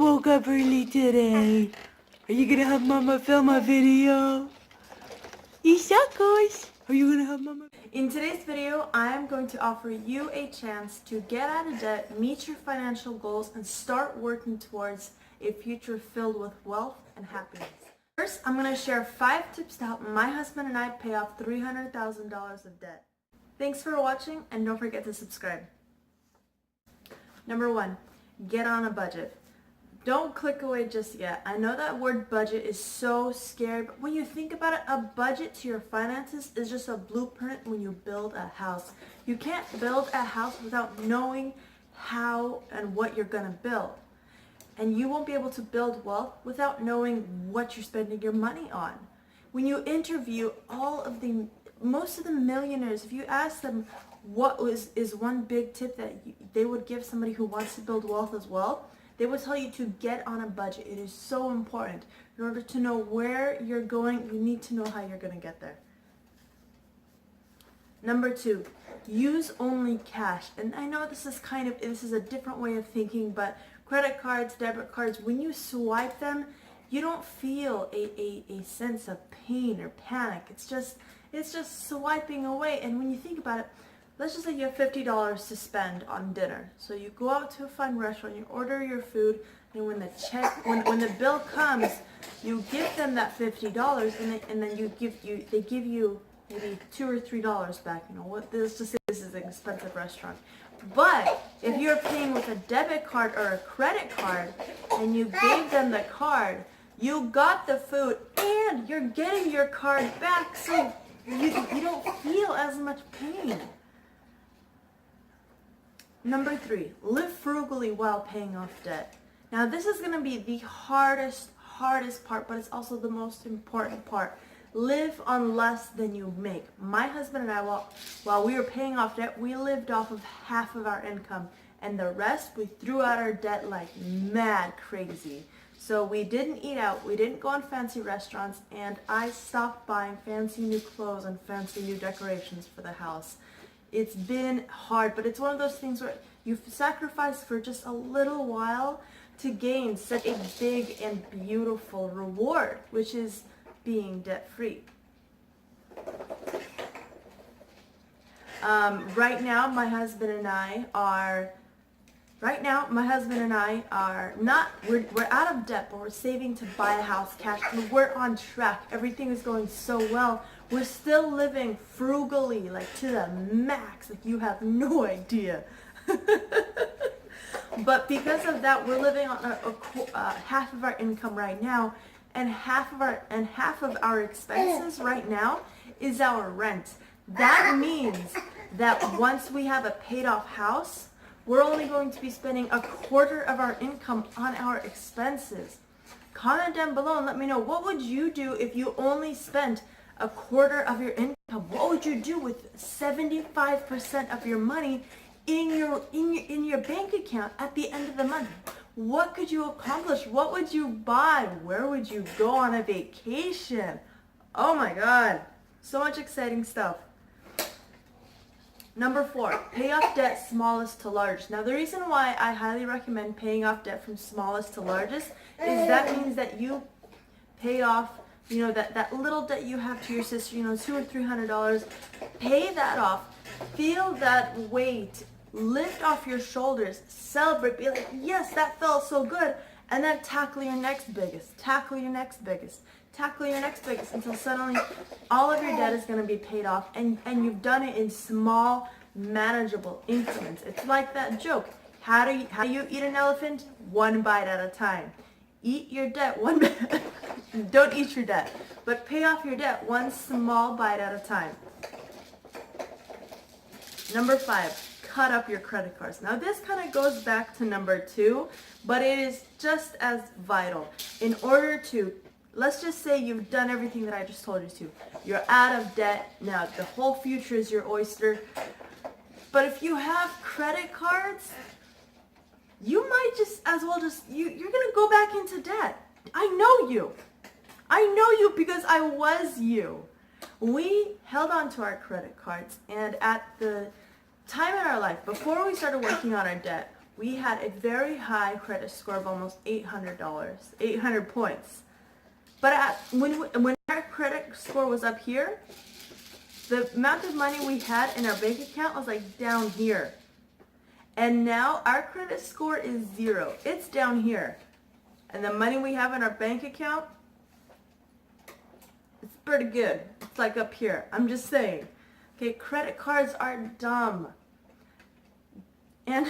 woke up early today. Are you gonna help Mama film a video? Isakos! Are you gonna help Mama? In today's video, I am going to offer you a chance to get out of debt, meet your financial goals, and start working towards a future filled with wealth and happiness. First, I'm going to share 5 tips to help my husband and I pay off $300,000 of debt. Thanks for watching, and don't forget to subscribe. Number 1, get on a budget. Don't click away just yet. I know that word budget is so scary, but when you think about it, a budget to your finances is just a blueprint when you build a house. You can't build a house without knowing how and what you're going to build. And you won't be able to build wealth without knowing what you're spending your money on. When you interview most of the millionaires, if you ask them what is one big tip that they would give somebody who wants to build wealth as well, they would tell you to get on a budget. It is so important. In order to know where you're going, you need to know how you're going to get there. Number 2, use only cash. And I know this is a different way of thinking, but credit cards, debit cards, when you swipe them, you don't feel a sense of pain or panic. It's just swiping away. And when you think about it, let's just say you have $50 to spend on dinner. So you go out to a fine restaurant, you order your food, and when the bill comes, you give them that $50, and then they give you maybe $2 or $3 back. You know what? Let's just say this is an expensive restaurant. But if you're paying with a debit card or a credit card, and you gave them the card, you got the food, and you're getting your card back, so you don't feel as much pain. Number 3, live frugally while paying off debt. Now this is going to be the hardest part, but it's also the most important part. Live on less than you make. My husband and I, while we were paying off debt, we lived off of half of our income, and the rest we threw out our debt like mad crazy. So we didn't eat out, we didn't go on fancy restaurants, and I stopped buying fancy new clothes and fancy new decorations for the house. It's been hard, but it's one of those things where you sacrifice for just a little while to gain such a big and beautiful reward, which is being debt-free. Right now, my husband and I are we're out of debt, but we're saving to buy a house cash. We're on track. Everything is going so well. We're still living frugally, like to the max, like you have no idea. But because of that, we're living on half of our income right now, and half of our expenses right now is our rent. That means that once we have a paid off house, we're only going to be spending a quarter of our income on our expenses. Comment down below and let me know, what would you do if you only spent a quarter of your income? What would you do with 75% of your money in your bank account at the end of the month? What could you accomplish? What would you buy? Where would you go on a vacation? Oh my God, so much exciting stuff. Number 4, pay off debt smallest to largest. Now the reason why I highly recommend paying off debt from smallest to largest is that means that you pay off, that little debt you have to your sister, $200 or $300, pay that off, feel that weight lift off your shoulders, celebrate, be like, yes, that felt so good, and then tackle your next biggest, tackle your next biggest, tackle your next biggest, until suddenly all of your debt is going to be paid off, and you've done it in small, manageable increments. It's like that joke. How do you eat an elephant? One bite at a time. Eat your debt one bite. Don't eat your debt, but pay off your debt one small bite at a time. Number 5, cut up your credit cards. Now this kind of goes back to number 2, but it is just as vital. In order to, let's just say you've done everything that I just told you to. You're out of debt. Now the whole future is your oyster. But if you have credit cards, you might just as well you're going to go back into debt. I know you because I was you. We held on to our credit cards, and at the time in our life, before we started working on our debt, we had a very high credit score of almost $800, 800 points. But when our credit score was up here, the amount of money we had in our bank account was like down here. And now our credit score is 0. It's down here. And the money we have in our bank account, it's pretty good. It's like up here. I'm just saying. Okay, credit cards are dumb. And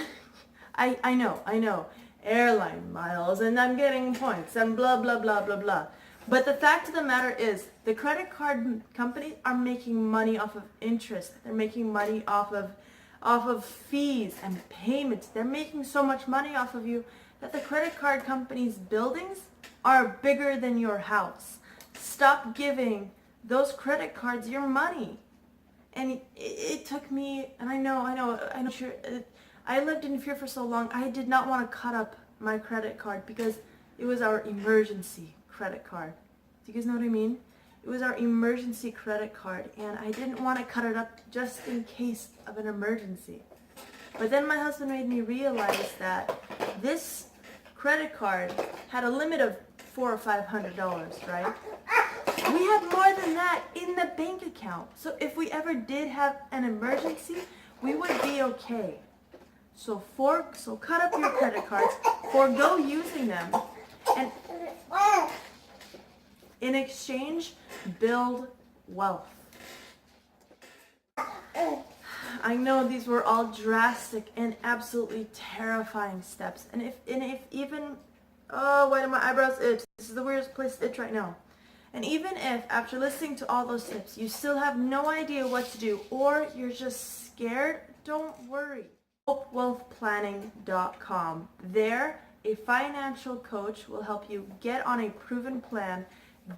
I know. Airline miles and I'm getting points and blah, blah, blah, blah, blah. But the fact of the matter is, the credit card companies are making money off of interest. They're making money off of fees and payments. They're making so much money off of you that the credit card companies' buildings are bigger than your house. Stop giving those credit cards your money. And it took me, and I know, sure, I lived in fear for so long. I did not want to cut up my credit card because it was our emergency credit card. Do you guys know what I mean? It was our emergency credit card, and I didn't want to cut it up just in case of an emergency. But then my husband made me realize that this credit card had a limit of $400 or $500, right? We had more than that in the bank account. So if we ever did have an emergency, we would be okay. So cut up your credit cards, forego using them, and in exchange, build wealth. I know these were all drastic and absolutely terrifying steps. And if even, oh, why do my eyebrows itch? This is the weirdest place to itch right now. And even if, after listening to all those tips, you still have no idea what to do, or you're just scared, don't worry. HopeWealthPlanning.com. There, a financial coach will help you get on a proven plan,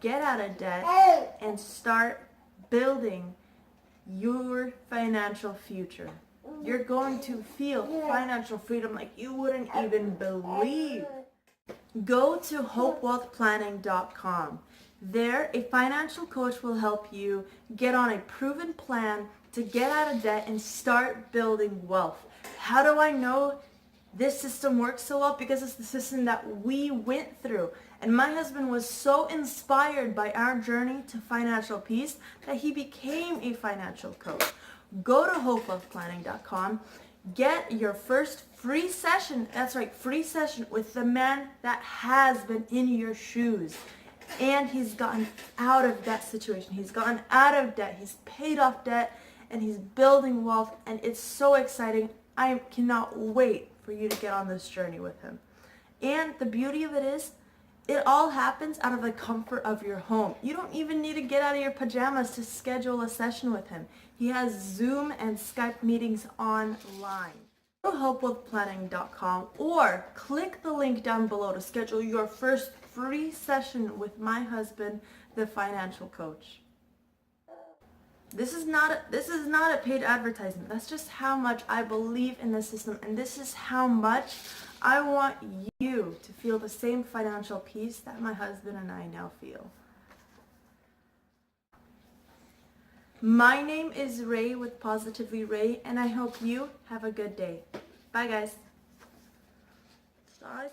get out of debt, and start building your financial future. You're going to feel financial freedom like you wouldn't even believe. Go to HopeWealthPlanning.com. There, a financial coach will help you get on a proven plan to get out of debt and start building wealth. How do I know this system works so well? Because it's the system that we went through. And my husband was so inspired by our journey to financial peace that he became a financial coach. Go to HopeWealthPlanning.com. Get your first free session. That's right, free session with the man that has been in your shoes. And he's gotten out of that situation. He's gotten out of debt. He's paid off debt and he's building wealth. And it's so exciting. I cannot wait for you to get on this journey with him. And the beauty of it is, it all happens out of the comfort of your home. You don't even need to get out of your pajamas to schedule a session with him. He has Zoom and Skype meetings online. Go to HopeWealthPlanning.com or click the link down below to schedule your first free session with my husband, the financial coach. This is not a paid advertisement. That's just how much I believe in the system, and this is how much I want you to feel the same financial peace that my husband and I now feel. My name is Ray with Positively Ray, and I hope you have a good day. Bye, guys. Sorry.